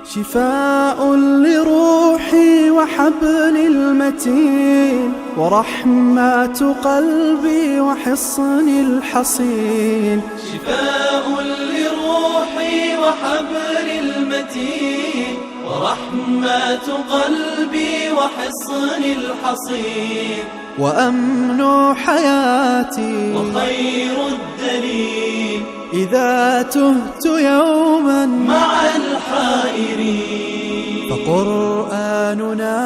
شفاء لروحي وحبل المتين ورحمة قلبي وحصن الحصين. شفاء لروحي وحبل المتين ورحمة قلبي وحصن الحصين. وأمن حياتي وخير الدليل إذا تهت يوما مع الحائرين. فقرآننا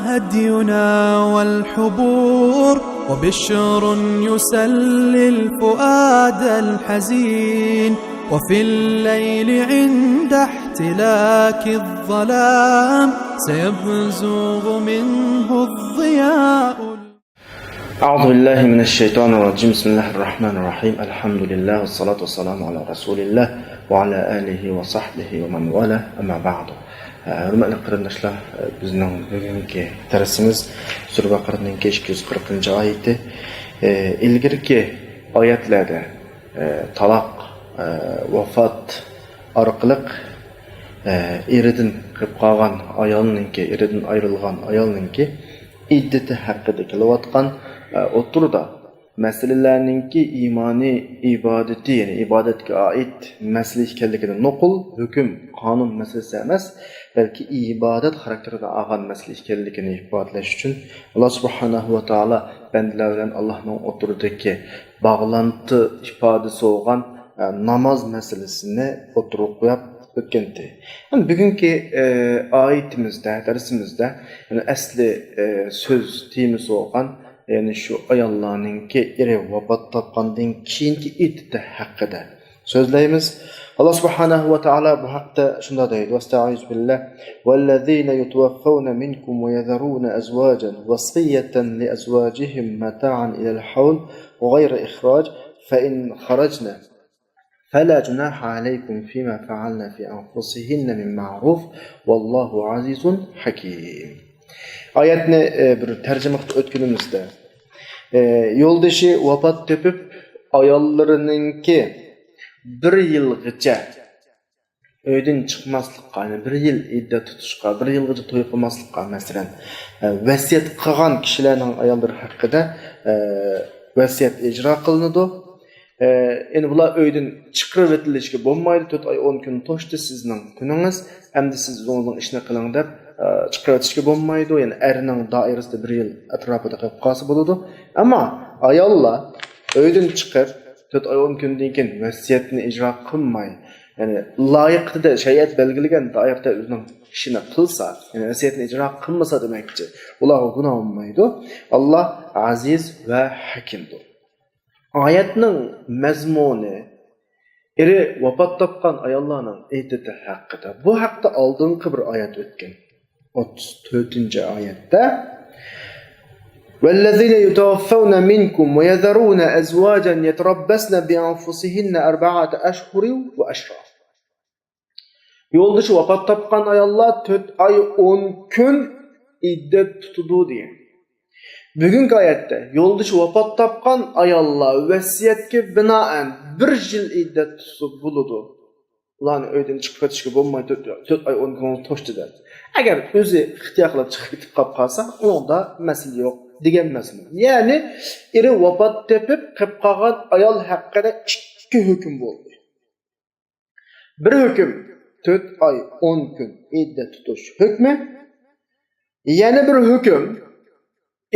هدينا والحبور وبشر يسلي الفؤاد الحزين. وفي الليل عند احتلاك الظلام سيبزغ منه الضياء. أعوذ بالله من الشيطان الرجيم. بسم الله الرحمن الرحيم. الحمد لله والصلاة والسلام على رسول الله وعلى آله وصحبه ومن والاه. أما بعد. Hürmetli qarındaşlar, bizning bugungi darsimiz Sura Baqaraning 240-oyati. Ilgirki oyatlarda taloq, vafot orqali eridan qilib qolgan ayolninki, eridan ayrilgan ayolninki iddati haqida kelayotgan o'tirda masalalarninki iymoniy ibodati, ya'ni ibodatga oid masala ekanligini nuqul, hukm, qonun masalasi emas, balki ibodat xarakterida olgan masala ekanligini ifodalash uchun Alloh subhanahu va taolo bandalar bilan Allohning o'tiridagi bog'lanti ifodasi bo'lgan namoz masalasini o'tirib qo'yib o'tgandi. Yani bugungi oyatimizda, darsimizda asli so'z temasi bo'lgan, ya'ni shu ayollarningki eri vafot topgandan keyingi iddati haqida so'zlaymiz. Alloh subhanahu va taolo bu haqda shunday deydi: "Vasta'izu billah vallazina yutawaffawna minkum wa yadharuna azwajan wasiyatan li azwajihim mata'an ila al-hawl wa ghayra ikhraj fa in kharajna فلا جناح عليكم فيما فعلنا في أنفسهن من معروف والله عزيز حكيم." Ayetni bir tercüme ötkünümüzde yoldaşı vefat tepip ayollarınınki bir yılgıca öyden çıkmaslıkka, yani bir yıl iddet tutuşka, bir yılgıca toy kılmaslıkka mesela vesiyet kılan kişilerin ayolları hakkında vesiyet icra kılınıdı. Yani bular öyden çıkırıp etilişki bolmaydı. 4 ay 10 gün toştu sizin gününüz. Hem de siz onun işine kılın dep çıkırıp etilişki bolmaydı. Yani erinin dairesinde bir yıl etrafında kapkası buludu. Ama ayollar öyden çıkır 4 ay 10 gün deyken vesiyetini icra kılmay. Yani layıklı da şeriat belgilegen dairede özünün işine kılsa, yani vesiyetini icra kılmasa demekçi. Ular günah olmaydı. Allah aziz ve hakimdir. Ayetning mazmuni eri vafot topgan ayollarning iddati haqida. Bu haqda oldingi bir oyat o'tgan. 34-oyatda "Vallazina yutawaffawna minkum wa yadharuna azwajan yatarabbasna bi anfusihinna 4 ashhurin wa ashra." Yoldaşı vafot topgan ayollar 4 ay 10 kun iddet tutudu diye. Bugünkü ayette yoldaşı vafot topgan ayollar vasiyetga binoan 1 yil iddet tutib buludu. Ularni uydan chiqib ketishga bo'lmay 4 ay 10 kun to'shdi dedi. Agar o'zi ixtiyor qilib chiqib ketib qolsa, unda masala yo'q degan emasmi? Ya'ni eri vafot tepib qilib qolgan ayol haqida 2 hukm bo'ldi. Bir hukm 4 ay 10 kun iddet tutish hukmi. Yana bir hukm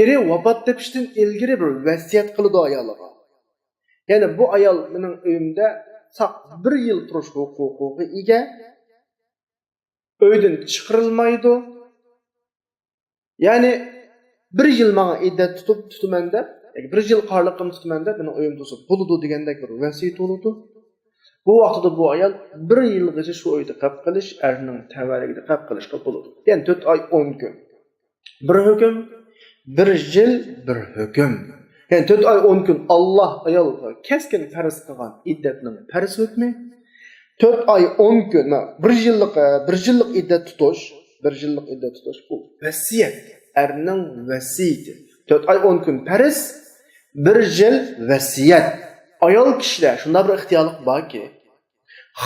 eri vafot tepishdan ilgari bir vasiyat qildi ayolga. Ya'ni bu ayol mening uyimda 1 yil turish huquqiga ega. Uydan chiqarilmaydi. Ya'ni 1 yil menga iddat tutaman deb, 1 yil qarliqim tutaman deb mening uyimda o'sib bo'ladi degandek bir vasiyat bo'ldi. Bu vaqtda bu ayol 1 yilgacha shu uyda qolib qilish, erning tavalligida qolib qilishga bo'ladi. Ya'ni 4 ay 10 kun. Bir hukm 1 yil bir hukm. Yani 4 ay 10 gün Allah ayolga keskin farz qilgan iddatning farz hukmi. 4 ay 10 gün 1 yillik iddat tutish, 1 yillik iddat tutish bu vasiyat, erning vasiyati. 4 ay 10 gün farz, 1 yil vasiyat. Ayol kishilar shunday bir ixtiyorlik borki,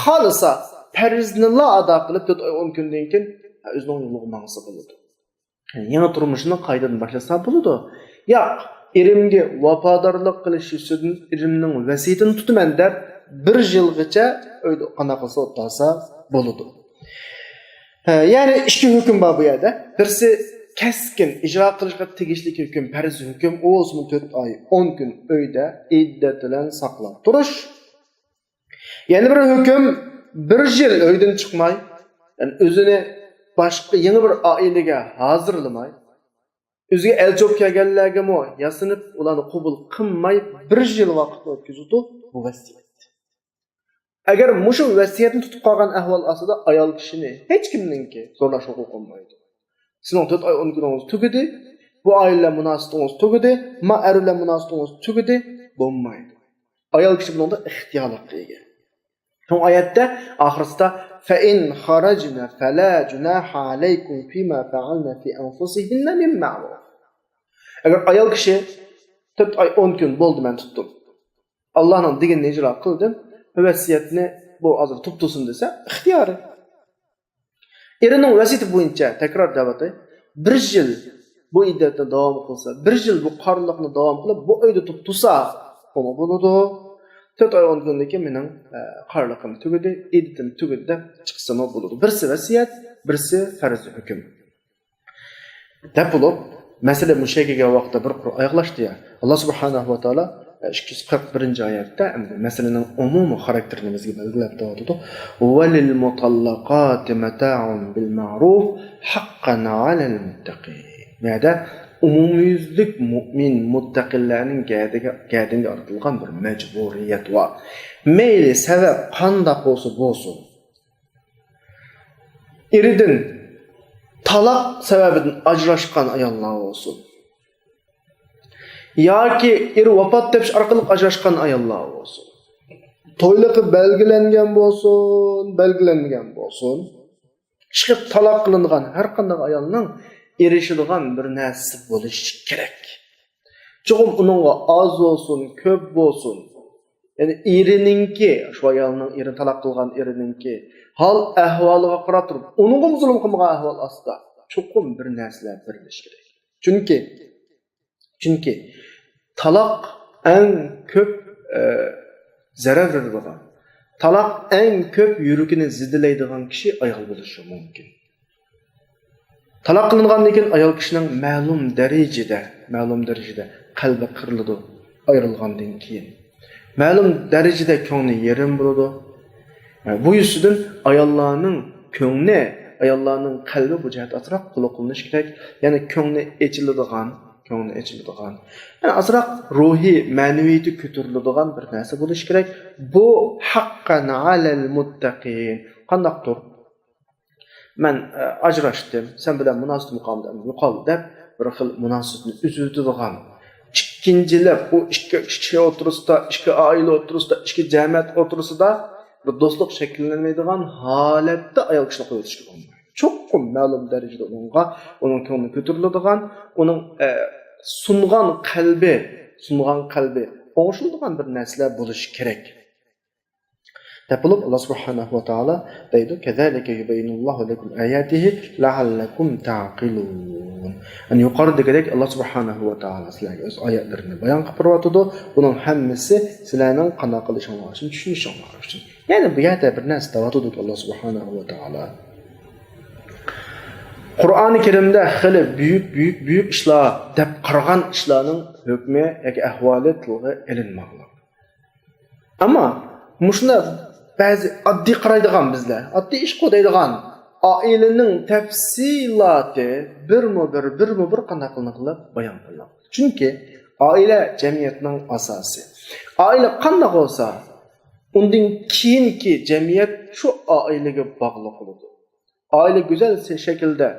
xolisa farizni la ado qilib 4 oy 10 kundan keyin o'zining yo'liga mangsa bo'ladi. Yangi turmushini qaytadan boshlasa bo'ladi. Yo'q, erimga vafodorlik qilish uchun erimning vasiyatini tutaman deb 1 yilgacha uyda qana qilsa o'tasa bo'ladi. Ya'ni ikki hukm bor bu yerda. Birisi keskin icra qilishga tegishli hukm, farz hukm, o olsun 4 oy 10 kun uyda iddat bilan saqlab turish. Yani bir hukm 1 yil uydan chiqmay, yani o'zini boshqa yangi bir oilaga hozirlamay, o'ziga elchob kelganlarga mo yasinib ularni qabul qilmay 1 yil vaqt o'tkazdi bu vasiyat. Agar mushu vasiyatni tutib qolgan ahvol ostida ayol kishini hech kimninki zo'rlash huquqi bo'lmaydi. Sizning 4 oy 10 kuningiz tugadi, bu oila munosabatingiz tugadi, ma er bilan munosabatingiz tugadi, bo'lmaydi. Ayol kishi bunda ixtiyorlikka ega. Bu oyatda oxirsida fa in kharajna fala junaha alaykum fima fa'alna fi anfusihinna min ma'ruf. Agar ayol kishi 4 oy 10 kun bo'ldi men tutdim. Allohning deganini ijro qildim. Vasiyatni bu hozir tuttusin desa, ixtiyori. Erining vasiyati bo'yicha takror davatay 1 yil bu iddatni davom qilsa, 1 yil bu qorliqni davom qilib bu uyda tutsa, nima bo'ladi? 4 oy 10 kundan keyin mening qorliqim tugadi, iddatim tugadi deb chiqsa nima bo'ladi? Birsi vasiyat, birsi farz hukm. Deb bo'lib, masala mushakiga vaqtda bir oyoqlashdi ya. Alloh subhanahu va taolo 241-oyatda masalaning umumiy xarakterini bizga belgilab turadi. "Valil mutallaqati mata'un bil ma'ruf haqqan 'alal muttaqin." Ma'da umumiylik mu'min muttaqillarning gadiga ortilgan bir majburiyat var. Meyli sebep qanday bo'lsa, eridan talaq sebebidan ajrashgan ayollar olsun. Yoki vafot tepish orqali ajrashgan ayollar olsun. To'yliqi belgilangan belgilanmagan bo'lsin. Chiqib talaq qilingan har qanday ayolning erishilgan bir narsa bo'lishi kerak. Cho'qim uningga oz bo'lsin, ko'p bo'lsin. Yani erininki, shu ayolning erini talaq qilgan erininki hal ahvoliga qarab turib, uningga zulm qilmagan ahvol ostida cho'qim bir narsalar birlish kerak. Chunki talaq eng ko'p zarar beradigan, talaq eng ko'p yuragini zidilaydigan kishi ayol bo'lishi mumkin. Talaq qilingandan keyin ayol kishining ma'lum darajada qalbi qiriladi ayrilgandan keyin. Ma'lum darajada ko'ngli yerim bo'ladi. Bu yusidan ayollarning ko'ngli, ayollarning qalbi bu jihat atroq qulqinish kerak. Ya'ni ko'ngli echiladigan, yani azroq ruhiy, ma'naviyati ko'tariladigan bir narsa bo'lish kerak. Bu haqqan 'alal muttaqin. Qandaqdir? Men ajrashdim, sen bilan munosabat muqomdan yo'qol deb bir xil munosabatni uzutadigan. Ikkinchilab u ikki kishi o'tirisida, ikki oila o'tirisida, ikki jamiyat o'tirisida bir do'stlik shakllanmaydigan holatda ayol kishini qo'yishga bo'lmaydi. Cho'qim ma'lum darajada uning ko'ngli ko'tariladigan, uning sungan qalbi o'ng'ishiladigan bir narsalar bo'lishi kerak. Tapılıb Allah subhanahu wa ta'ala deydi, "Kezalike yubayyinullahu lekum ayatihi la'allakum ta'qilun." Yani yuqoridagidek Allah subhanahu wa ta'ala sizlarga o'z oyatlarini bayon qilib beradi. Buning hammasi sizlarning qanday qilishingiz uchun, tushunishingiz uchun. Ya'ni bu yerda bir narsa deydi Allah subhanahu wa ta'ala. Qur'oni Karimda xili büyük ishlar deb qaragan ishlarning hukmi yoki ahvoli tilga ilinmoqda. Ammo mushuna ba'zi oddiy qaraydigan bizlar, oddiy ish qo'yadigan oilaning tafsiloti bir qanday qilib bayon qilinadi. Chunki oila jamiyatning asosi. Oila qanday bo'lsa, undan keyingi jamiyat shu oilaga bog'liq bo'ladi. Oila go'zal shaklda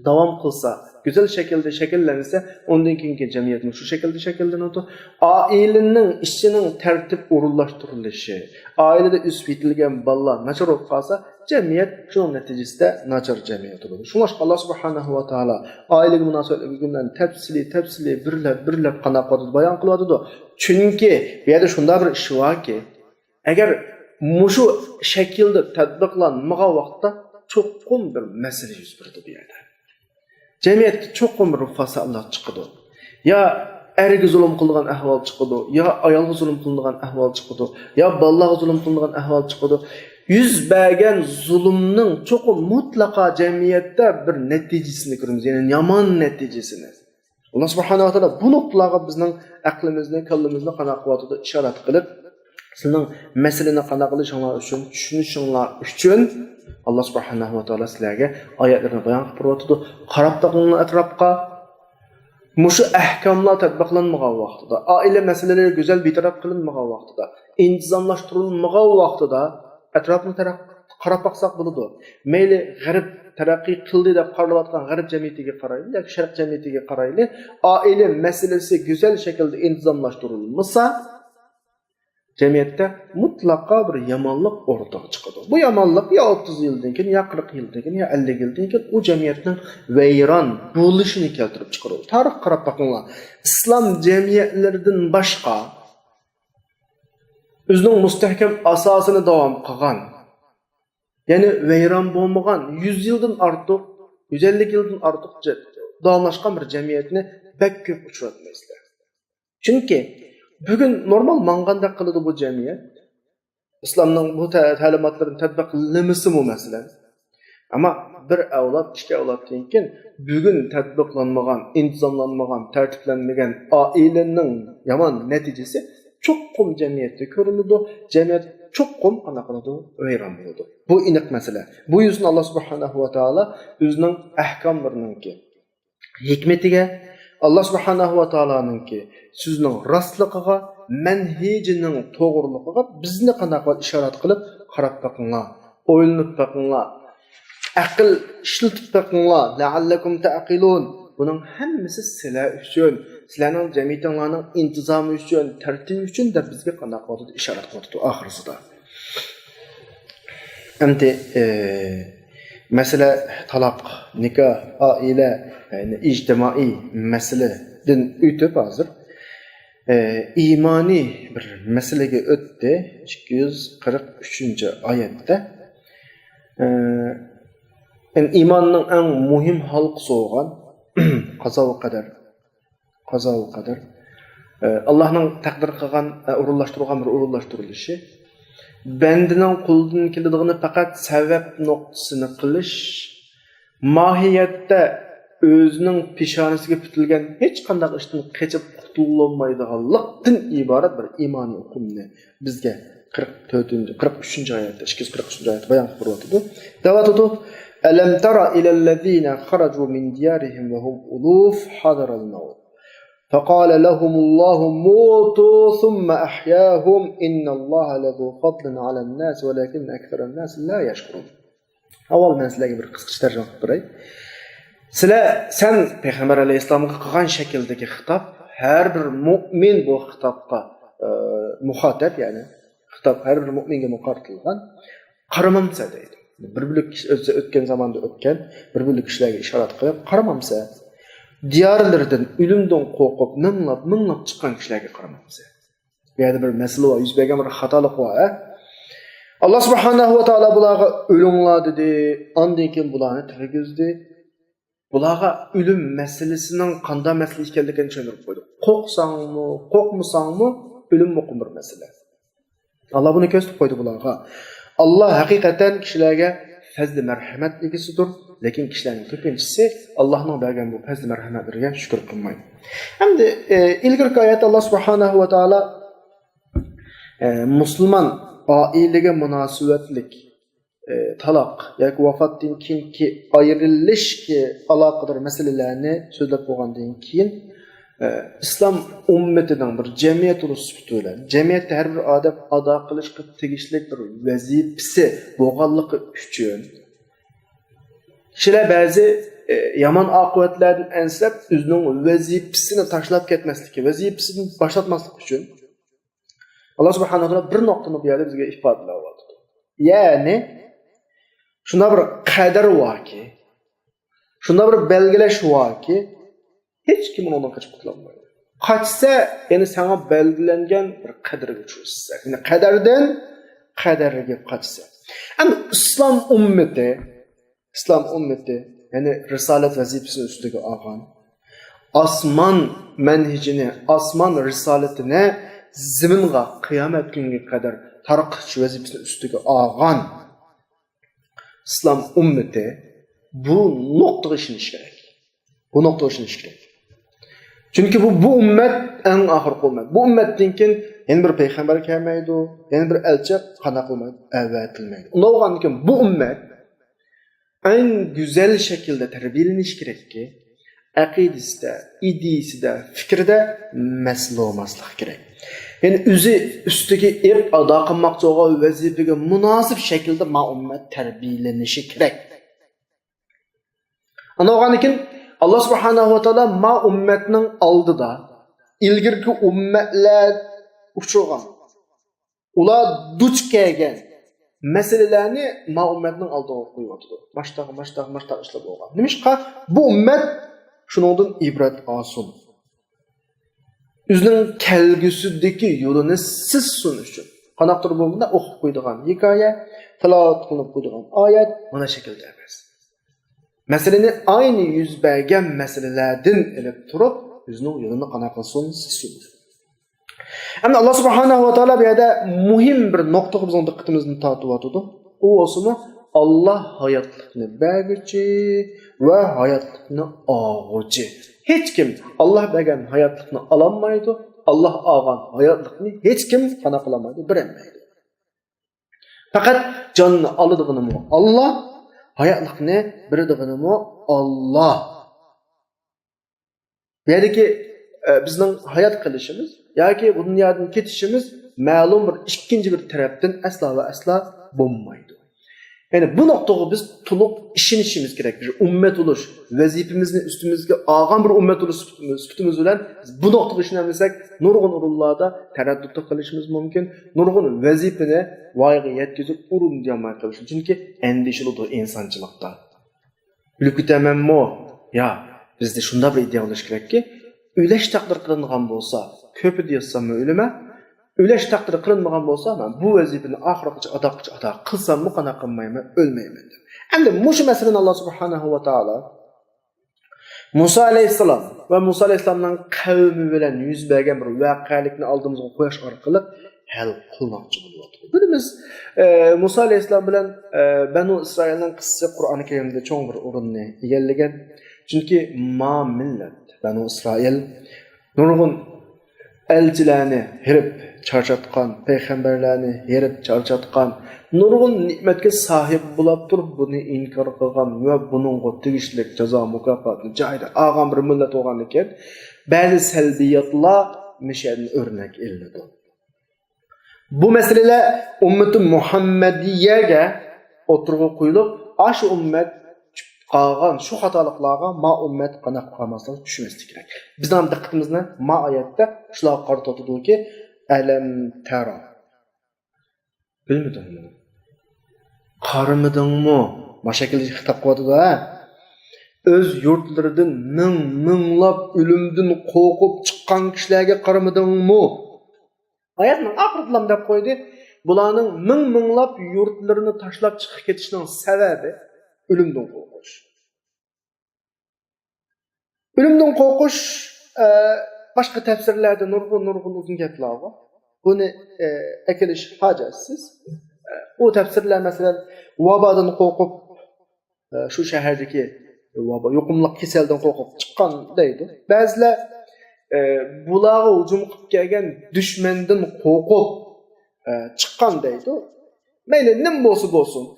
davom qilsa, güzel şekilde şekillenirse ondan keyingi jamiyat shu şekilde shakllanadi. Ailenin işçinin tertip urullaştırılışı, ailede üsbitilgen balla nachar bo'lib qolsa, jamiyat shuning natijasida nachar jamiyat bo'ladi. Shunga Allah subhanahu va taolo oilaga munosabatlarni tafsili birlab qanday qilib bayon qiladi. Chunki bu yerda shunday bir ish borki, agar muşu şekilde tatbiqlanmagan vaqtda çoqqum bir mesele yüz berdi bu yerda. Cemiyetde çoqqum bir fasadlar chiqadi. Ya erga zulm qilgan ahvol chiqadi, ya ayolga zulm qilgan ahvol chiqadi, ya bolalarga zulm qilgan ahvol chiqadi. Yüz bergen zulmning çoqqum mutlaqo jamiyatda bir natijasini ko'ramiz, ya'ni yomon natijasini. Allah subhanahu wa ta'ala bu nuqtalarga bizning aqlimizni, kallamizni qanaqa qilyotdi ishorat qilib, sizning masalani qanaqa qilishinglar uchun, tushunishinglar uchun Allah subhanahu wa ta'ala sizlarga oyatlarni bayon qilib qo'ydi. Qarab taqinglar atrofga. Mushu ahkomlar tatbiqlanmagan vaqtida, oila masalalari go'zal betaraf qilinmagan vaqtida, intizomlashtirilmagan vaqtida atrofni qarab baqsaq bo'ladi. Mayli g'arb taraqqiy qildi deb qaralayotgan g'arb jamiyatiga qaraylik yoki sharq jamiyatiga qaraylik, oila masalasi go'zal shaklda intizomlashtirilmasa, jamiyatda mutlaqo bir yomonlik o'rtaga chiqadi. Bu yomonlik ya 30 yildan keyin, ya 40 yildan keyin, ya 50 yildan keyin u jamiyatning vayron bo'lishini keltirib chiqaradi. Tarix qarab boqinglar. Islom jamiyatlaridan boshqa o'zining mustahkam asosini davom qilgan, ya'ni vayron bo'lmagan 100 yildan ortiq, 150 yildan ortiq davomlashgan bir jamiyatni pek ko'p uchratmaysizlar. Chunki bugün normal manganda qiladi bu jamiyat. İslamning bu ta'limotlarini tatbiqlamasi bu masala. Ama bir avlod, ikki avloddan keyin bugün tatbiqlanmagan, intizomlanmagan, tartiblanmagan oilaning yomon natijasi cho'qqum jamiyatda ko'rinadi. Jamiyat cho'qqum qanaqaladi, vayron bo'ladi. Bu aniq masala. Bu yüzden Allah subhanahu wa ta'ala o'zining ahkomlarininki hikmetiga, Allah subhanahu wa ta'ala'nınki sizning rostligiga, manhijining to'g'riligiga bizni qanaqa ishorat qilib qarab baqinglar, o'ylanib baqinglar, aql ishlatib baqinglar, la'allakum ta'qilun. Buning hammasi sizlar uchun, sizlarning jamiyatinglarning intizomi uchun, tartibi uchun deb bizga qanaqa ishorat qildi oxirisida. Endi mesele talaq, nikah, aile, yani ictimai meseleden ötüp hazır. İmani bir meselege öttü 243. ayette. Yani imanın en muhim halkası olan qaza ve kader. Allah'ın takdir kılgan, urullaştırılgan bir urullaştırılışı. Bendinin kuldan kilidığını fakat sebep noktasını kılış, mahiyette özünün pişanesiga bitilgen hiç qanday işten keçip qutulolmaydiganlıqdan ibaret bir imani hukmni bizga 43. ayette, 243. ayette bayan qilib Davatudu Alam tara ilallazina kharaju min diyarihim ve hum uluf hadaral maut. فقال لهم الله موتوا ثم أحياهم إن الله لذو فضل على الناس ولكن أكثر الناس لا يشكرون. أول ما سلقي بالقصة ترجمة بري. Sen Peygamber Aleyhisselam'a qilgan şekildeki hitap her bir mümin bu hitapqa muhatap, yani hitap her bir müminge muqartilgan qaramamsa deydi. Bir ötken zamanda ötken bir kişilerge işaret qilib qaramamsa, diyarlardan ölümden qo'rqib minglab chiqqan kishilarga qaramamsa. Bu yerda bir masala va yuz bergan bir xatolik bor. Allah subhanahu va taolo bularga o'linglar dedi, ondan keyin bularni tirgizdi. Bularga ölüm meselesining qanday masala ekanligini tushuntirib qo'ydi. Qo'rqsangmi, qo'rqmasangmi, ölüm muqim bir masala. Allah buni ko'rsatib qo'ydi bularga. Allah haqiqatan kishilarga fazl marhamat egasidir, lekin kishilarning ko'pinchisi Allohning bergan bu fazl marhamatiga shukr qilmaydi. Hamda ilgirki oyatda Allah subhanahu va taolo musulmon oilaga munosabatlik talaq yoki vafotdan keyingi ayrilishga aloqador masalalarni so'zlab bo'lgandan keyin islom ummatining bir jamiyat rusufti bilan jamiyatda har bir odam ado qilishga tegishli bir vazifasi bo'lganligi uchun kishilar ba'zi yomon oqibatlardan ansab o'zining vazifasini tashlab ketmasligi, vazifasini boshlatmaslik uchun Alloh subhanahu va taolo bir nuqtani bu yerda bizga ifodalayapti. Ya'ni shunda bir qadar varki, shunda bir belgilash varki, hech kim undan qochib qutulmaydi. Qochsa, yani sana belgilangan bir qadarga tushasiz. Yani qadardan qadariga qatsa. Ama İslam ümmeti, yani risalet vazifesini üstüge algan, asman menhicini, asman risaletine ziminga kıyamet gününe kadar tarqıç vazifesini üstüge algan İslam ümmeti bu noktada işiniz gerek. Çünkü bu ümmet en ahirki ümmet. Bu ümmetten kin yeni bir peygamber gelmeydi, yeni bir elçi kana kılmaydı, evvetilmeydi. Ona olgan ki bu ümmet en güzel şekilde terbiyeleniş gerek ki akidesinde, ideyesinde, fikirde mesele olmaslık gerek. Yani üstüki ip ada kılmakçı olan vazifeye münasip şekilde ma ümmet terbiyelenişi gerek. Ana olgan ki Allah subhanahu wa ta'ala ma ümmetinin aldıda ilgirki ümmetler uçurgan. Ular duç kelgen meselelerini ma ümmetinin aldığına koyuyordu. Başta işlep olgan. Demişka bu ümmet şunundan ibret alsın. Üzünün kelgüsüdeki yolunu siz sunuşun. Qanaqtır bo'lganda o'qib qo'ydigan hikoya, tilovat qilib qo'ydigan oyat mana şekilde emas. Meseleni aynı yüz bergen meselelerden elip turup yüzünün yolunu qanaqasın siz sunuşun. Ama Allah subhanahu wa ta'ala bir yerde muhim bir noktaga bizning diqqatimizni tortyapti. O olsun Allah hayatlıkni bergüchi ve hayatlıkni olg'uchi. Hech kim Allah bergan hayatlıkni alamaydı. Allah algan hayatlıkni hech kim qana qilmaydi, bilinmaydi. Fakat canını alıdığını Allah, hayatlıkni birdig'ini Allah. Ya'niki bizning hayat qilishimiz yoki bu dunyodan ketishimiz ma'lum bir ikkinchi bir tarafdan asla va asla bo'lmaydi. Yani bu noktada biz tulup işinişimiz gerek. Bir ümmet oluş, vazifemizni üstümüzge algan bir ümmet oluş sütümüz bilen bu noktada işinemirsek nurgun urullarda tereddütte kılışımız mümkün. Nurgun vazifene vayga yetkizip urun diyemeye kılışımız. Çünkü endişelidir insançılıkta. Bilip gitemem mi? Ya bizde şunda bir iddia oluş gerek ki üleş takdir kılıngan bolsa köpü diyorsam ölüme Üleş takdiri kılınmagan bolsa, bu vazifeni ahirqıcı ada kılsam mı kana kılmayman, ölmeymen. Endi muşu meseleni Allah subhanahu wa ta'ala Musa aleyhisselam ve Musa aleyhisselam'dan kavmi bilen yüz bergen bir vakalikni aldığımızda koyaş arkalı hal kılmakçı buluyordu. Birimiz Musa aleyhisselam bilen Banu İsrail'den kıssası Kur'an-ı Kerim'de çoğun bir orunni egelligen. Çünkü ma millet Banu İsrail nurgun elçilerini herip çarçatkan, peygamberlerini herip çarçatkan, nurgun nimetke sahip bulup durup bunu inkar kılgan ve bunun tegişlik ceza mukafatını cayda ağam bir millet olgan iken bazı selbiyatla mişedin örnek elnedi. Bu meseleler ümmeti Muhammediye'ge oturup koyulup aşı ümmet qalğan şu xatalıqlarga ma ümmet qanaq qalmasdan düşmeslik kerak. Bizning diqqatimizni ma oyatda shular qaratadi ki alam tara. Bilmedingmi? Qarimidingmi? Mashakilda xitob qiladi-da. Öz yurtlaridan minglab o'limdan qo'rqib chiqqan kishilarga qarimidingmi? Oyatning oxiridan deb qo'ydi. Bularning minglab yurtlarini tashlab chiqib ketishining sababi ölümden korkuş. Ölümden korkuş başka tefsirlerde nurgun uzun gaplar var. Bunu ekiliş hacatsız. O tefsirler mesela vabadan korkup şu şehirdeki vaba yokumluk keselden korkup çıkan deydi. Bazılar bulağa hücum qilib kelgan düşmandan korkup çıkan deydi. Meyli nim bo'lsin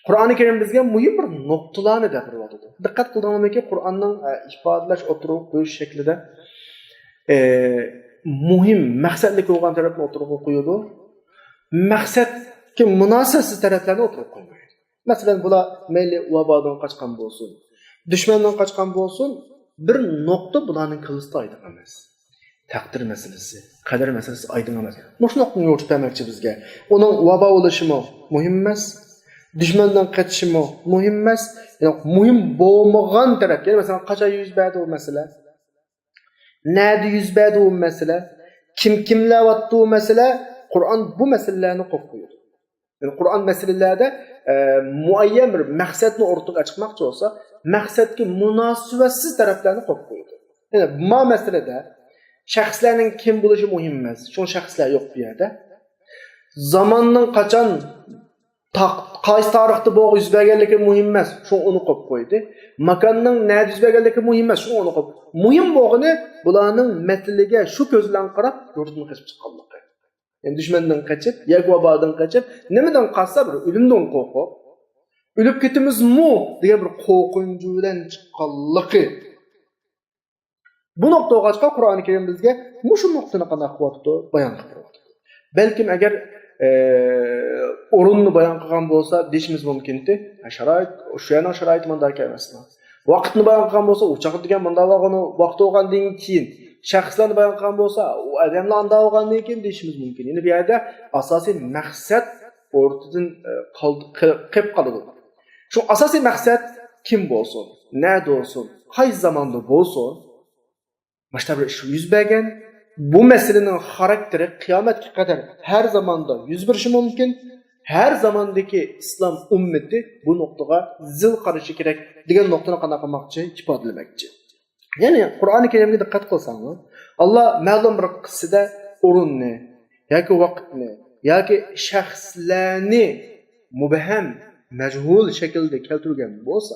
Kur'an-ı Kerim bizge muhim bir noktalarını gapiradi. Dikkat qilganman ki Kur'an'ның ifadalash oturup qo'yish şeklinde muhim maqsadlik bo'lgan tarafni oturup qo'yadi. Maqsadga munosibsiz taraflarni oturup qo'ymaydi. Masalan, bular mayli vabodan qochgan bo'lsin, dushmandan qochgan bo'lsin, bir nokta bularning qilishda aydın emas. Taqdir meselesi, qadar meselesi aydın emas. Mush nuqtani yo'ritib bermoqchi bizga. Uning vabo bo'lishimi muhim emas. Düşmandan kaçışımı muhim emas. Yani muhim bo'lmagan taraf. Yani mesela qacha yüz berdi o mesele. Nerede yüz berdi o mesele? Kimlar vatdi o mesele? Qur'on bu masalalarni qo'yib qo'yadi. Yani Qur'on masalalarda muayyan bir maqsadni o'rtaga chiqmoqchi bo'lsa, maqsadga munosabatsiz taraflarni qo'yib qo'yadi. Yani bu masalada shaxslarning kim bo'lishi muhim emas. Shu shaxslar yo'q bu yerda. Zamonning qachon qaysi tarixda bu yuz berganligi muhim emas. Shu uni qo'yib qo'ydi. Makonning nada yuz berganligi muhim emas. Shu uni qo'yib. Muhim bo'lgani bularning matliga shu ko'z bilan qarab yurtdan qochib chiqqanligi. Yani düşmandan kaçıp, yakvabadan kaçıp, nemadan qassa bir ölümden qo'rqib, ölüp ketimizmi degan bir qo'rqinchdan chiqqanligi. Bu nuqtaga qochqa Qur'oni Karim bizga shu nuqtani qanday qilibdi bayon qilib. Balkim agar o'rinni bayon qilgan bo'lsa, deyishimiz mumkin-di. Sharoit, o'sha yana sharoit manda emasmi? Vaqtni bayon qilgan bo'lsa, uchoq degan manda vaqtni vaqt bo'lgandan keyin shaxslarni bayon qilgan bo'lsa, u odamlar anda bo'lgandan keyin deyishimiz mumkin. Ya'ni bu yerda asosiy maqsad o'rtadan qolib qoladi. Shu asosiy maqsad kim bo'lsin, nada bo'lsin, qaysi zamonda bo'lsin, başta bir ish yuz bergan, bu masalaning xarakteri qiyomatga qadar har zamonda yuz berishi mumkin. Her zamandaki İslam ümmeti bu nuqtaga zil qarashi kerak degan nuqtani qanday qilmoqchi, ifodalamoqchi. Yani Qur'oni Karimga diqqat qilsangiz, Allah ma'lum bir qissada o'rinni yoki vaqtni yoki shaxslarni mubham, majhul shaklda keltirgan bo'lsa,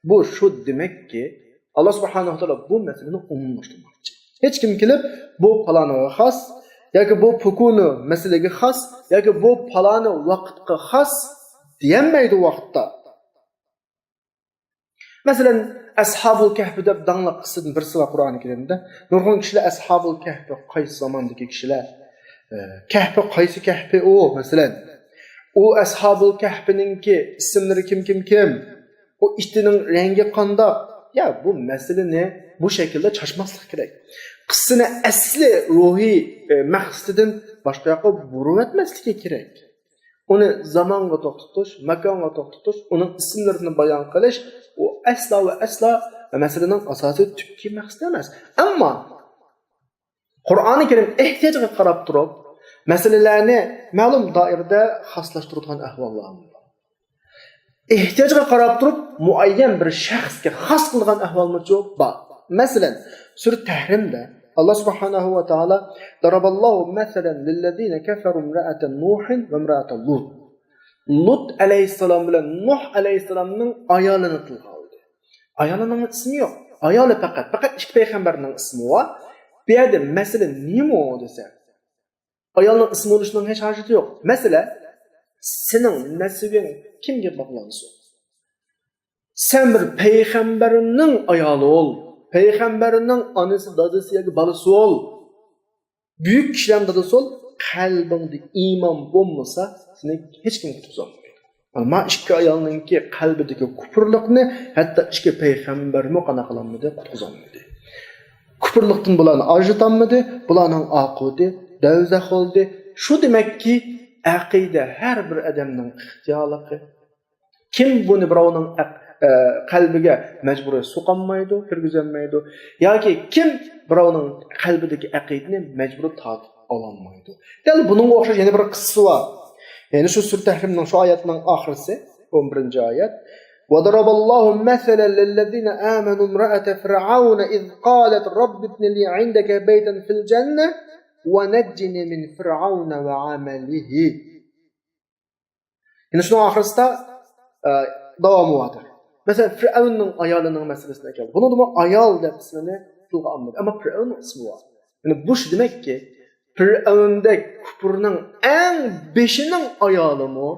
bu shu demakki, Allah subhanahu wa taolo bu masalani umumlashtirmoqchi. Hech kim kelib bu faloniga xos yoki bu pukuni masalaga xos yoki bu faloni vaqtga xos demaydi vaqtda. Masalan, Ashabul Kahf deb danglab qissadan birisi var Qur'oni Karimda. Nurg'un kishilar Ashabul Kahf qaysi zamondagi kishilar? Kahf qaysi kahf o masalan? O Ashabul Kahfninki ismlari kim? O itining rangi qanday? Ya bu masalani bu şekilde çaşmaslık gerek. Qissani asli ruhiy maqsadidan boshqa yoqqa burib etmaslik kerak. Uni zamonga to'xtatish, makonga to'xtatish, uning ismlarini bayon qilish u aslo va aslo masalaning asosiy tubki maqsadi emas. Ammo Qur'oni Karim ehtiyojga qarab turib, masalalarni ma'lum doirada xoslashtiradigan ahvollar bor. Ehtiyojga qarab turib, muayyan bir shaxsga xos qilgan ahvollar bor. Masalan, Sura Tahrimda Allah subhanahu wa ta'ala daraballahu masalan lillazina kafaru imra'atan Nuh va imra'atan Lut. Lut alayhissalom bilan Nuh alayhissalomning ayolini tilga oldi. Ayolining ismi yo'q. Ayoli faqat ikki payg'ambarning ismi bor. Bu yerda masala nima desa, ayolning ismi bo'lishining hech hojati yo'q. Masala sening nasibing kimga bog'lansin? Sen bir payg'ambarning ayoli ol. Peygamberinin anası, dadası yoki balası ol. Büyük kişilerin dadası ol. Kalbinde iman bo'lmasa, seni hech kim tutolmaydi. Ama ikki ayolninki qalbidagi kufrlikni hatto ikki payg'ambarmi qana qilolmadi, qutqizolmadi. Kufrlikdan bularni ajratolmadi, bularning aqidi davzaq oldi. Shu demakki, aqida har bir odamning ixtiyorligi. Kim buni birovning qalbiga majburiy suqolmaydi, kirgizolmaydi yoki kim birovning qalbidagi aqidani majburiy tortib ololmaydi. Dal buning o'xshash yana bir qissa bor. Yani şu Sura Tahrimning şu oyatining oxirisi 11-oyat. وَضَرَبَ اللَّهُ مَثَلًا لِلَّذِينَ آمَنُوا امْرَأَةَ فِرْعَوْنَ إِذْ قَالَتْ رَبِّ ابْنِ لِي عِندَكَ بَيْتًا فِي الْجَنَّةِ وَنَجِّنِي مِنْ فِرْعَوْنَ وَعَمَلِهِ. Yani şunun oxirisida davomı var. Mesela Firavun'un ayolının meselesine geldi. Bunu da ayol deb ismini tilga olmadi. Ama Firavun'un ismi var. Yani bu şu demek ki Firavun'da kufrning eng beshining ayolimi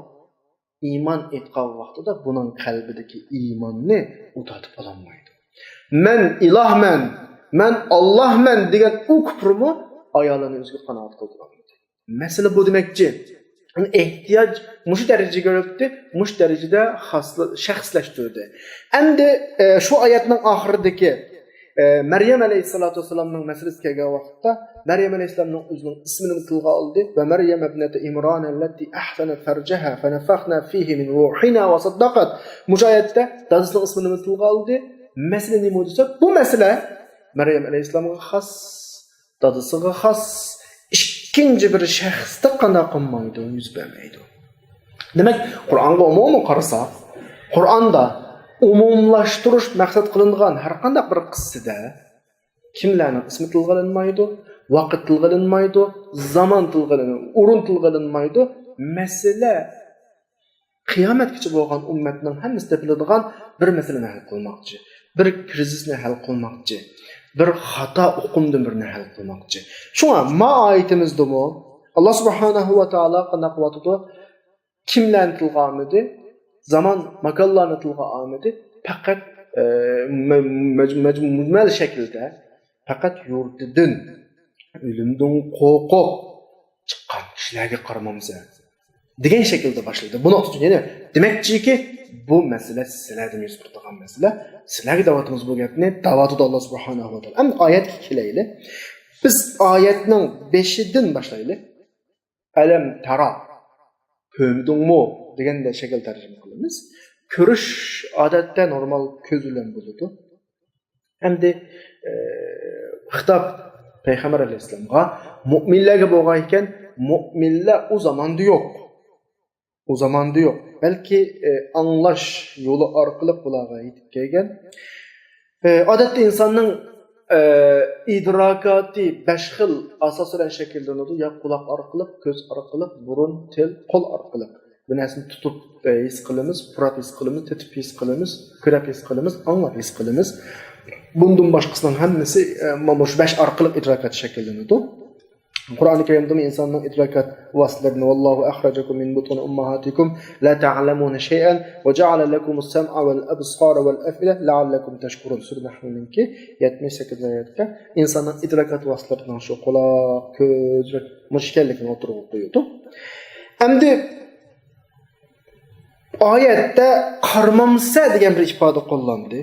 iman etgan vaqtida buning qalbidagi iymonni utatib ololmaydi. Men ilahman, men Allohman degan u kufrmi ayolini o'ziga qanoat qildiradi. Mesele bu demekçi. Yani ehtiyoj mush darajaga o'tdi, mush darajada shaxslashtirdi. Endi shu oyatning oxiridagi Maryam alayhissalatu vassalamning masalasi kelgan vaqtda Maryam alayhissalomning o'zining ismini tilga oldi va Maryam ibnati Imron allati ahsanat farjaha fa nafakhna fihi min ruhina wa saddaqat. Mujoyatda dadasining ismini tilga oldi. Masala nima desa, bu masala Maryam alayhissalomga xos, dadasiga xos, ikkinchi bir shaxsda qanday qilmaydi, yuz bermaydi. Demak, Qur'onga umuman qarasak, Qur'onda umumlashtirish maqsad qilingan har qanday bir qissada kimlarning ismi tilg'ilinmaydi, vaqt tilg'ilinmaydi, zamon tilg'ilinmaydi, o'rin tilg'ilinmaydi. Masala qiyomatgacha bo'lgan ummatning hammasida biladigan bir masalani hal qilmoqchi, bir krizisni hal qilmoqchi, bir xato uqumdan birini hal qilmoqchi. Shunga ma oyatimizda bu Alloh subhanahu va taolo qanday qilyapti? Kimlarni tilga olmadi? Zaman makonlarni tilga olmadi. Faqat mujmal shaklda faqat yurtidan o'limdan qo'rqib chiqqan kishilarga qaramamsa degan shaklda boshlaydi. Buni uchun yana demakchiki bu masala sizlarga yuz beradigan masala. Sizlarga da'vatimiz bu gapni da'vatida Alloh subhanahu va taolo. Endi oyatga kelaylik. Biz oyatning 5idan boshlaylik. Alam tara ko'rdingmi deganda shakl tarjima qilamiz. Ko'rish odatda normal ko'z bilan bo'ladi. Endi xitob payg'ambar alayhisolamga mu'minlarga bo'lgan ekan, mu'minlar u zamonda yo'q. O zamanda yo'q. Balki anglash yo'li orqali bularga yetib kelgan. Odatda insonning idrokati 5 xil asos bilan shakllanadi. Ya quloq orqali, ko'z orqali, burun, til, qo'l orqali. Bu narsani tutib his qilamiz, purab his qilamiz, tetib his qilamiz, ko'rib his qilamiz, anglab his qilamiz. Bundan boshqasining hammasi mana shu 5 orqali idrokat shakllanadi. Qur'oni Karimda insonning idrokat vositalarini vallohu akhrajakum min butun ummahatikum la ta'lamuna shay'an va ja'ala lakum as-sam'a wal absara wal af'ida la'allakum tashkurun. Sura Nahl'ninki 78 oyatda insonning idrokat vositalaridan shu quloq, ko'z va mushkallikni o'tirib qo'yadi. Endi oyatda qarmamsa degan bir ifoda qo'llandi.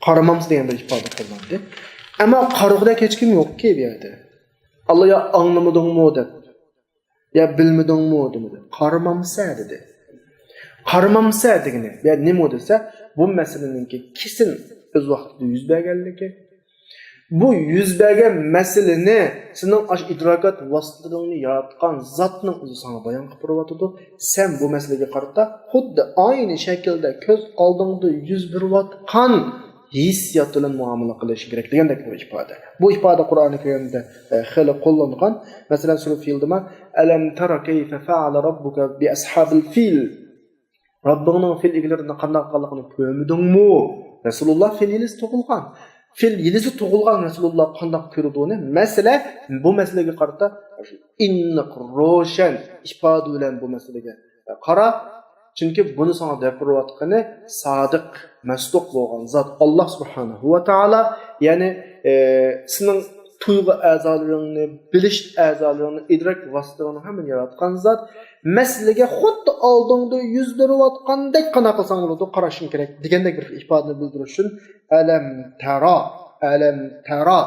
Qaramamsa degan bir ifoda qo'llandi. Ammo qarg'ida hech kim yo'q-ki bu yerda. Allah ya anlamadыңmı dedi. Ya bilmedіңmü dedi. Qaramamsa dedi. Qaramamsa degeni. Ya nima desa, bu masalaninki kesin o'z vaqtida yuz berganligi. Bu yuz bergan masalani sening ash idrokat vositalaringni yaratgan zotning o'zi sana bayon qilib turibdi. Sen bu masalaga qarata xuddi aynı shaklda ko'z oldingda yuz berayotgan hissiyot bilan muomala qilish kerak degandek bir ifoda. Bu ifoda Qur'oni Karimda xili qo'llangan. Masalan, sura Filda alam tara kayfa fa'ala robbuka bi ashabil fil. Robbingning fil egalarini qanday qilganligini ko'rmidingmi? Rasululloh fil yiliz tug'ilgan. Fil yilizi tug'ilgan Rasululloh qanday ko'rdini? Masala bu masalaga qarata inniq ro'shan ifoda bilan bu masalaga qara. Chunki buni sana gapirayotgani sodiq, masduq bo'lgan zot Alloh subhanahu va taolo, ya'ni sening tuyg'u a'zolaringni, bilish a'zolaringni, idrok vositalarini hamma yaratgan zot masalaga xuddi oldingda yuz berayotgandek qana qilsang bo'ladi, qarashing kerak degandek bir ifodani bildirish uchun alam tara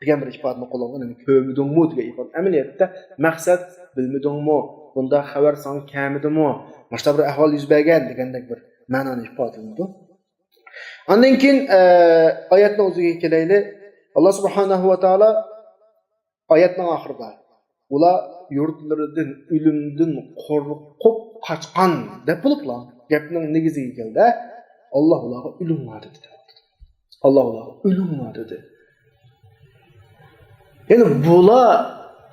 degan bir ifodani qo'llangan. Ya'ni ko'rdingmi degan ifoda. Amaliyotda maqsad bilmedingmi, bunda xabar soni kamidimi? Başta bir ahval yüz bergan degandek bir ma'noni ifodalanadi. Ondan keyin oyatning o'ziga kelaylik. Alloh subhanahu va taolo oyatning oxirida ular yurtlaridan, o'limdan qo'rqib qochgan deb bo'liblar. Gapning negiziga keldi. Alloh ularga o'lim va'da dedi. Alloh ularga o'lim va'da dedi. Ya'ni bular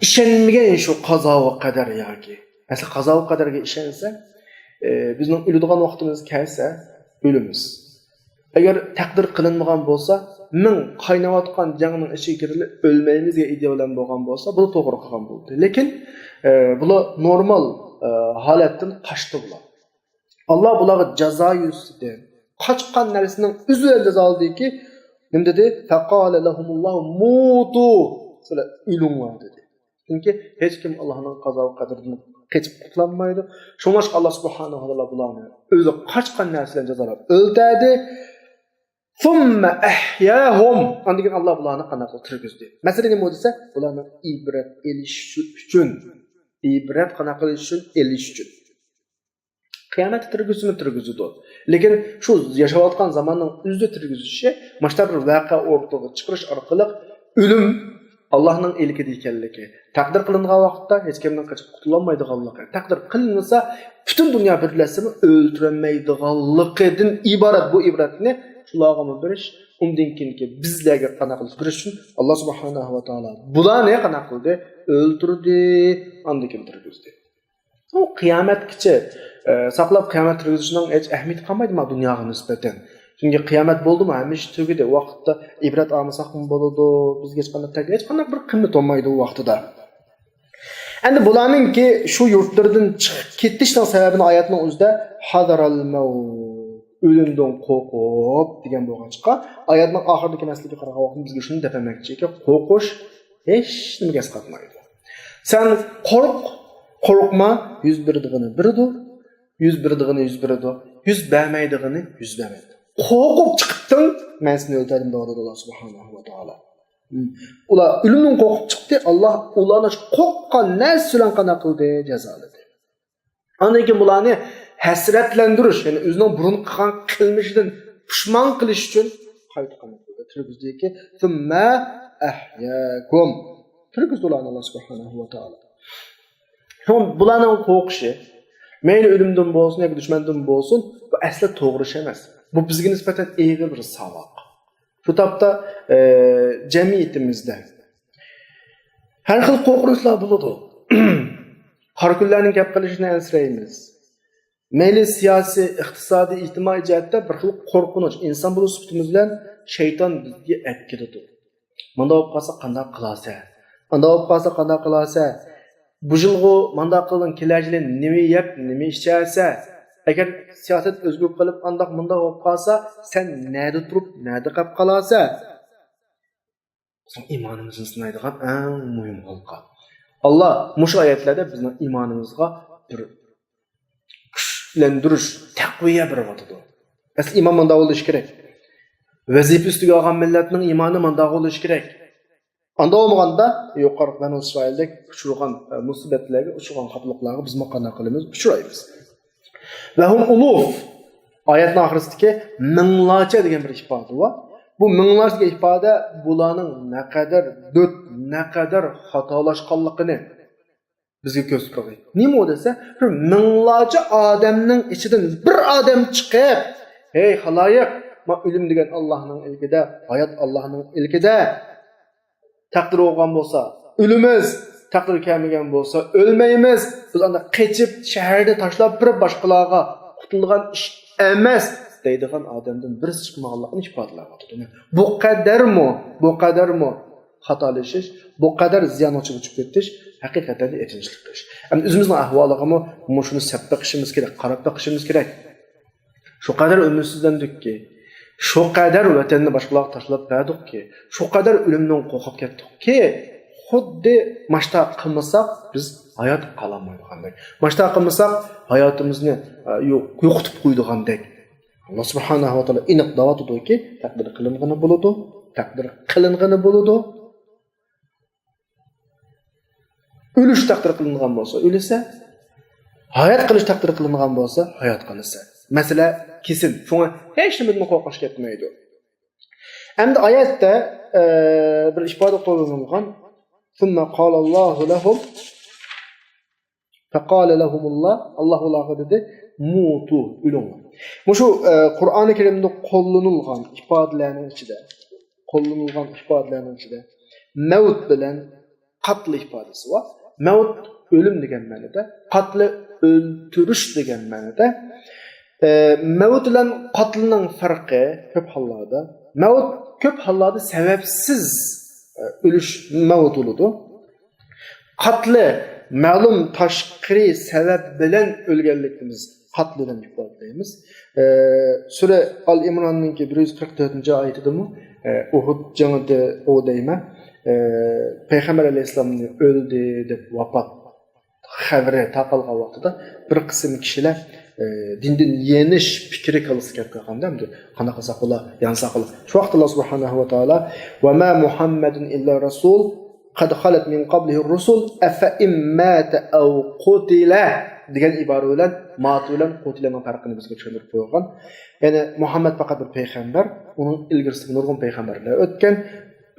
ishonmagan shu qazo va qadar yoki. Asli qazo va qadarga ishonsa, bizning o'ladigan vaqtimiz kelsa, o'limiz. Agar taqdir qilinmagan bo'lsa, ming qaynayotgan jangning ichiga kirilib o'lmaymizga idea bilan bo'lgan bo'lsa, bu to'g'ri qilgan bo'ldi. Lekin bular normal holatdan qochdi bular. Alloh bularga jazo yuzsidan qochgan narsaning o'zidan jazo oldiki, nima dedi? Faqala lahumullohu mutu. Sizlar o'linglar dedi. Chunki hech kim Allohning qazo va qadaridan keçip kutlanmaydı. Şomaş Allah subhanahu wa ta'ala bularni o'zi qochgan narsadan jazolab o'ldirdi. Thumma ahyahum. Andigan Allah bularni qanday qilib tirgizdi. Masalan, nima desa, bularni ibrat elish uchun, ibrat qanday qilish uchun, elish uchun. Qiyomat tirgizdi. Lekin shu yashayotgan zamonning o'zida tirgizishi, mashtab bir voqea o'rtaga chiqarish orqali o'lim Allohning ilkida ekanligi, taqdir qilingan vaqtda hech kimdan qochib qutula olmaydiganligi, taqdir qilinsa butun dunyo birlasimi o'ltirolmaydiganligidan iborat bu ibratni shularga berish, undan keyingi bizlarga qana qilish berish uchun Alloh subhanahu va taolo bularni qana qildi, o'ltirdi, undan keyin turgizdi. O qiyomatgacha saqlab qiyomat turgizishning hech ahamiyati qolmaydi ma dunyoga nisbatan. Çünkü kıyamet oldu mu hemiş tügüde vaqtda ibret almasak mı boludu, biz geç qanday bir qimmat olmaydı o vaqtida. Endi bularning ki şu yurtlardan chiqib ketishning sababini oyatning o'zida hadaral maut o'limdan qo'rqib degan bo'lgancha oyatning oxiridagi masalaga qaragan vaqtda bizga shuni demoqchiki, qo'rqish hech nimaga asqatmaydi. Sen qo'rqma, yuz berdigini birdir, yuz berdigini yuz berdi, yuz bermaydigini yuz bermaydi. Qo'rqib chiqibding, men seni o'ldirdim dedi Alloh subhanahu va taolo. Ular o'limdan qo'rqib chiqdi, Alloh ularni qo'rqqan narsa bilan qana qildi, jazoladi. Andan keyin bularni hasratlantirish, ya'ni o'zining burun qilgan qilmishidan pushmon qilish uchun qayta qana qildi. Turguzdiki, "Thumma ahyakum." Turguzdi ularni Alloh subhanahu va taolo. Bularning qo'rqishi, mayli o'limdan bo'lsin yoki dushmandan bo'lsin, bu asli to'g'ri ish emas. Bu bizga nisbatan eg'ir bir savoq. Shu topda jamiyatimizda har xil qo'rqinchlar bo'ladi. Har kunlarning gap qilishini ansiraymiz. Mayli siyosiy, iqtisodiy, ijtimoiy jihatda bir xil qo'rqinch inson bo'lish sifatimiz bilan shayton bizga aytadi. Manda bo'lib qolsa qanday qilasa? Anda bo'lib qolsa qanday qilasa? Bu yilg'u manda qilgan kelajli nima yeb, nima ichsa? Agar siyosat o'zgarib qolib, andoq munda bo'lib qolsa, sen nada turib, nada qolib qolasa, bizim imonimizni sinaydigan eng muhim halqa. Alloh mush oyatlarda bizning imonimizga bir kuchlantirish, taqviya beryapti. Asli iymon manda bo'lishi kerak. Vazifa ustiga olgan millatning iymoni manda bo'lishi kerak. Anda olmaganda yuqori Banu Isroildek uchirgan musibatlarga, uchirgan xatliqlarga biz qana qilamiz, uchraymiz. Ve hum uluf ayetinin ahirisindeki minglarca degan bir ifade var. Bu minglarca degan ifade bularning ne kadar dört, ne kadar hatalaşkanlıkını bizge gösteriyor. Nima o dese, minglarca adamning ichidan bir adam chiqib, "Hey haloyiq, ma o'lim degan Allohning ilkida, hayot Allohning ilkida. Taqdir bo'lgan bo'lsa, o'limiz, taqdir kelmagan bo'lsa, o'lmaymiz. Biz anda qechib shaharda tashlab bir boshqalarga qutulgan ish emas" deydigan odamdan birisi chiqmaganligini ifodalayapti. Bu qadarmi xatolashish, bu qadar ziyon ochib ketish haqiqatan echinchlik ish. Endi o'zimizning ahvoligimi shuni sabta qilishimiz kerak, qarab qilishimiz kerak. Shu qadar umidsizlandikki, shu qadar vatanni boshqalarga tashlab berdikki, shu qadar o'limdan qo'rqib ketdikki, xuddi mashta qilmasak biz hayot qolamaydigandek. Mashta qilmasak hayotimizni yo'qotib qo'ydigandek. Alloh subhanahu va taolo aniq da'vat etdiki, taqdir qilingani bo'ladi, taqdir qilingani bo'ladi. O'lish taqdir qilingan bo'lsa, o'lsa, hayot qilish taqdir qilingan bo'lsa, hayot qilsa. Masala kesin. Shunga hech nimadan qo'rqish ketmaydi. Endi oyatda bir ifoda qo'llanilgan ثم قال الله لهم فقال لهم الله dedi mutu ölüm. Bu şu Kur'an-ı Kerim'de kullanılgan ifadelerin içinde mevt bilen katlı ifadesi var. Mevt ölüm degen ma'noda, katlı öldürüş degen ma'noda. Mevt bilen katlının farkı köp hallarda. Mevt köp hallarda sebepsiz ölüş mevt oludu. Katlı, ma'lum tashqi sebep bilen ölgenlikimiz katlıdan ifadeyimiz. Sure Al-İmran'ın ki 144. ayetide mi? Uhud canıda o deyme. Peygamber Aleyhisselam'ın öldü de vafat haberi taqalgan vaqtida bir qism kishilar dindan yenish fikri qilsa ketganda hamdir. Qanaqa qilsa ular yansa qilib. Shu vaqtda Alloh subhanahu va taolo va ma Muhammadun illa rasul qad khalat min qablihi ar-rusul afa immata aw qutila degan ibora bilan mat bilan qutilaning farqini bizga tushuntirib qo'ygan. Ya'ni Muhammad faqat bir payg'ambar, uning ilgirisiga nurg'un payg'ambarlar o'tgan,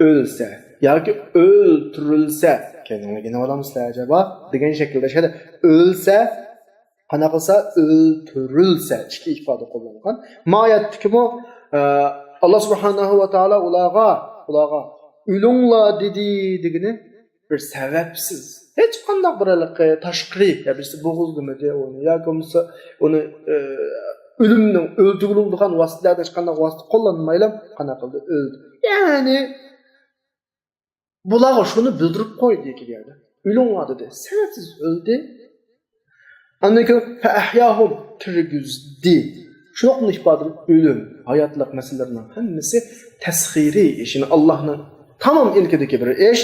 o'lsa yoki o'ltirilsa, keyin olamizlar acaba degan shaklda shada o'lsa, qana qilsa o'ltirilsa ikki ifoda qo'llangan. Moyatdikimi Alloh subhanahu va taolo ularga o'linglar dedi degini bir sababsiz hech qanday bir tashqi birisi bo'g'ildimidi yoki bo'lmasa uni o'limning o'ldiriladigan vositalarda hech qanday vosita qo'llanmaylar, qana qildi o'ldi. Ya'ni bularga shuni bildirib qo'ydi degan. O'linglar dedi, sababsiz o'ldi. Andan keyin fa ahyahum tirgizdi. Şunu ifade ölüm, hayatlık meselelerinin hepsi teshiri işini Allah'ın tamam ilkedeki bir iş,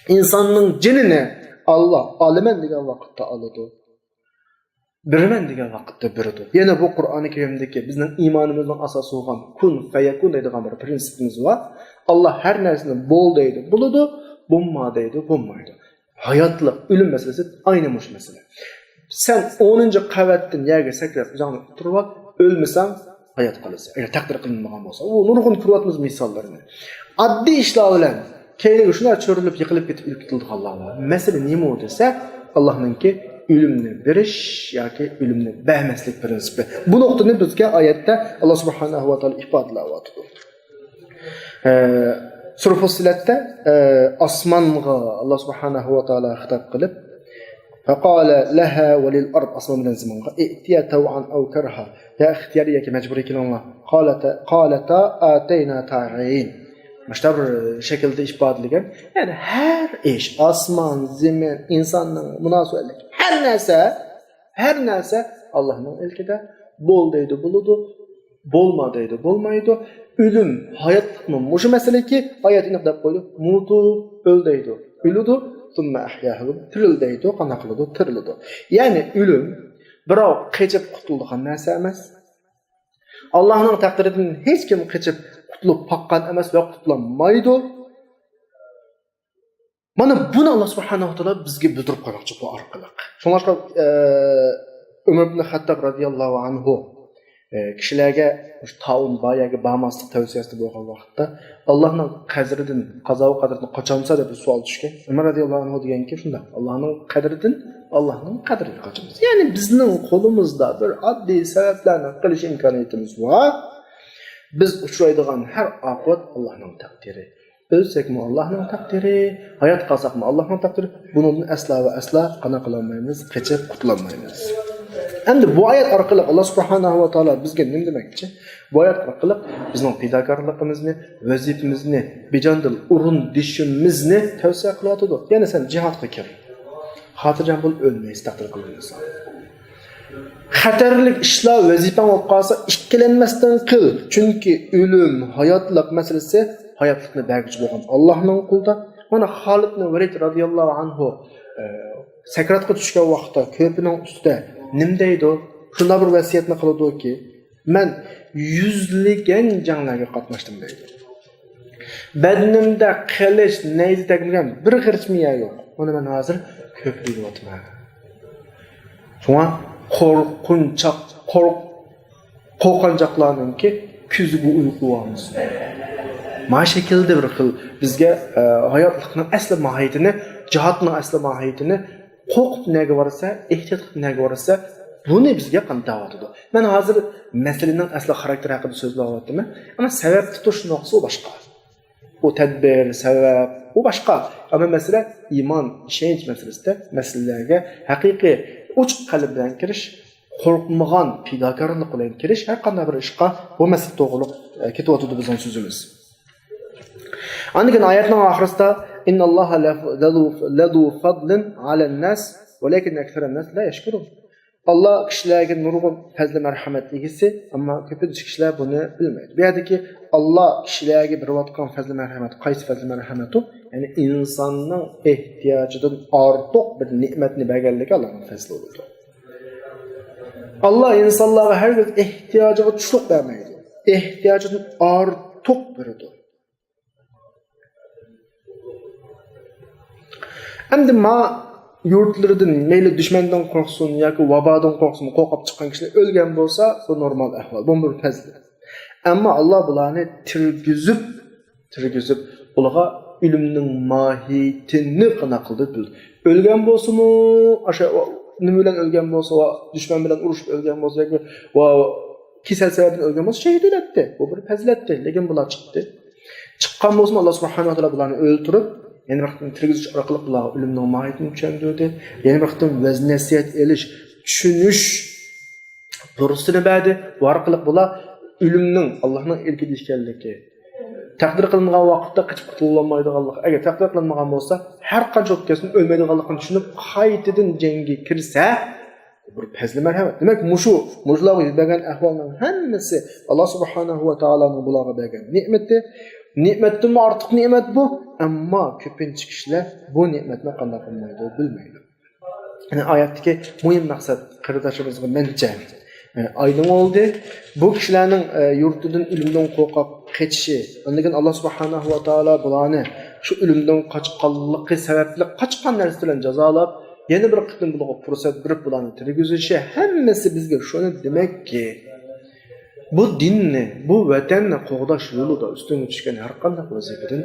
insanın cinini Allah alimen diyen vakitte aladı. Birmen diyen vakitte birdi. Yine bu Kur'an-ı Kerim'deki bizim imanımızın asası olan kun feyekun dediğim bir prensipimiz var. Allah her neresinde bol deydi, buludu, bulmadıydı, bulmaydı. Hayatlık, ölüm meselesi aynımış mesele. Sen 10. qavatdan yerga sakrab uzanib turib ölmesen hayat kalırsın. Eğer takdir kılınmagan olsa. O nurgun kurvatımız misallarını. Addi işler bilen keyingi şunlar çörülüp yıkılıp gitip ülkütüldük Allah'a. Mesele neymi o dese Allah'ın ki ölümünü veriş ya ki ölümünü behmeslik prensibi. Bu noktada bizge ayette Allah subhanahu wa ta'ala ifadela vatıdır. Surah Fussilet'te asmanğa Allah subhanahu wa ta'ala hitap kılıp فقال لها وللأرض أصلا من زمانها ائتيا توعا أو كرها يا اختيارية كمجبوري كلام قالتا آتينا طاعين مشتبر şekilde işbadlıgan yani her iş asman zemin insanın münasebetlik her neyse Allah'ın elkide bol deydi buludu bolmadıydı bolmaydı ölüm hayatlık mı muşu mesele ki hayatını da koydu mutu öldeydi ölüdü ثم أحياهم ترildeydi, qanaqlıdı, tırılıdı. Yani ölüm birov qechib qutuldigan narsa emas. Allohning taqdiridan hech kim qechib qutulib qoqqan emas va qutulmaydi. Mana buni Alloh subhanahu va taolo bizga bildirib qo'ymoqchi bu orqali. Shunga Umar ibn Xattob radhiyallohu anhu kishilarga taun boyaga bamaslik tavsiyasi bo'lgan vaqtda Allohning qadridan, qazo va qadridan qochonsa deb savol tushgan. Umar radhiyallohu anhu deganki shunda Allohning qadridan, Allohning qadriga qochamiz. Ya'ni bizning qo'limizda bir oddiy sabablarni qilish imkoniyatimiz bor. Biz uchraydigan har oqibat Allohning taqdiri. Ölsəkmi Allah'ın taqdiri, hayat qalsaqmı Allah'ın taqdiri. Bunun asla ve asla qana qılanmaymiz, qechib qutlanmaymiz. Endi bu ayet orqali Allah subhanahu va taolo bizga nima demoqchi? Bu ayet orqali bizning fidokorligimizni, vazifamizni, bejondil urindishimizni tavsiya qilyapti. Ya'ni sen jihadga kir. Xotirjam bo'l, o'lmaysiz, taqdir qilinsan. Xatarli ishlar vazifang bo'lib qolsa, ikkilanmasdan qil. Chunki o'lim, hayotlik masalasi hayotlikni bergich bo'lgan Allohning qo'lida. Mana Xolid ibn Valid radhiyallohu anhu sakratga tushgan vaqtda ko'pining ustida nima deydi? Shunday bir vasiyatni qiladi-ki, men yuzlagan janglarga qatnashdim deydi. Badnimda qilich, nayzi tagmagan bir g'irchmiya yo'q. Uni men hozir ko'plik o'tman. Shunga qo'rqinchoqlarninki ko'ziga uyqu olmiz. Ma şekilde bir xil bizga hayotlikning asli mohiyatini, jihodning asli mohiyatini qo'rqib nega borsa, ehtiyot qilib nega borsa, buni bizga qanday. Men hozir masalaning asli xarakteri haqida so'zlayapman, ammo sabab tutish noqsi boshqa. Bu tadbir, sabab, bu boshqa. Ammo masala iymon, ishonch masalasida masalalarga haqiqiy uch qalb bilan kirish, qo'rqmagan fidokorlik bilan kirish har qanday bir ishqa bu masala to'g'ri ketyapti bizning so'zimiz. Andaki ayetinin ahirinde inna Allaha ladu fadlin alennas velakin ektheren nas la yashkurun. Allah kişilerge nurgun fazla merhametlisi ama köpüdüş kişiler bunu bilmeydi. Bir yerdeki Allah kişilerge bir vatkan fazla merhamet, qaysi fazla merhameti yani insanın ihtiyacından artık bir nimetini belirlemek Allah'ın fazla olurdu. Allah insanlara her gün ihtiyacına çok vermeydi. İhtiyacının artık verirdi. Endi ma yurtlardan meyli düşmandan korksun yoki vabodan korksun, qo'rqib chiqqan kishilar o'lgan bo'lsa, bu normal ahvol, bu bir fazilat. Ammo Alloh bularni tirgizib ularga ilmning mohiyatini qana qildi bildi. Ölgen bolsunmu, aşağı nima bilan ölgen bolsa, düşman bilan urushib ölgen bolsa va kesel sebepten ölgen bolsa şehit öletdi. Bu bir fazilatdir, lekin bular chiqdi. Chiqqan bolsa Allah subhanahu wa taala bularni o'ltirib, yana bir vaqtda tirgizish orqali bular ilmning mohiyatini tushundirdi. Yana bir vaqtda vazn nasiyat elish, tushunish fursatini berdi. Bu orqali bular ilmning Allohning ilkida ekanligi, taqdir qilingan vaqtda qichib qutulolmaydiganlik. Agar taqdir qilinmagan bo'lsa, har qancha o'tkazsin o'lmaydiganligini tushunib, qaytadan jangga kirsa, bir fazli marhamat. Demak, mushlar bergan ahvolning hammasi Alloh subhanahu va taoloning bularga bergan ne'mati. Ne'matdan ortiq ne'mat bu, ammo ko'pincha kishilar bu ne'matni qanday qilmaydi, bilmaydi. Yani oyatdagi muhim maqsad qardoshimizga mencha aydın oldu. Bu kişilerin yurtudun ilmden korkak kaçışı. Ondan Allah subhanahu wa ta'ala bulanı şu ilmden kaçkanlığı sebeple kaçkan neresinden cezalap yeni bir kıtın buluğu fırsat bir bulanı tirgüzüşü hemmesi bizge şunu demek ki bu dinni, bu vatanni qoğdaş yolu da üstüne düşken her kandak vazifeden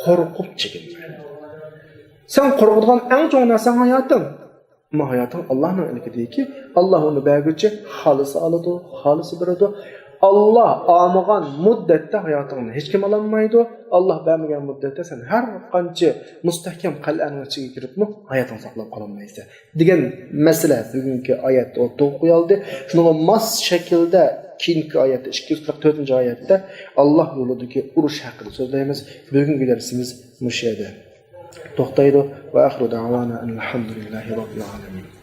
korkup çekinme. Sen korkuduğun en çok nasan hayatın. Ama hayatın Allah'ın elindeki ki Allah onu belgüçe halısı aladı, halısı biradı. Allah almagan müddette hayatını hiç kim alamaydı. Allah vermegen müddette sen her kançı müstehkem kal'anın içine girip mi hayatını saklap kalamaysa. Digen mesele bugünkü ayette ortaya koyuldu. Şunun mas şekilde kinki ayette 244. ayette Allah yolundaki uruş hakkında sözlerimiz bugünkü dersimiz müşahede. Toxtaydı ve axiru da'vana elhamdülillahi rabbil alamin.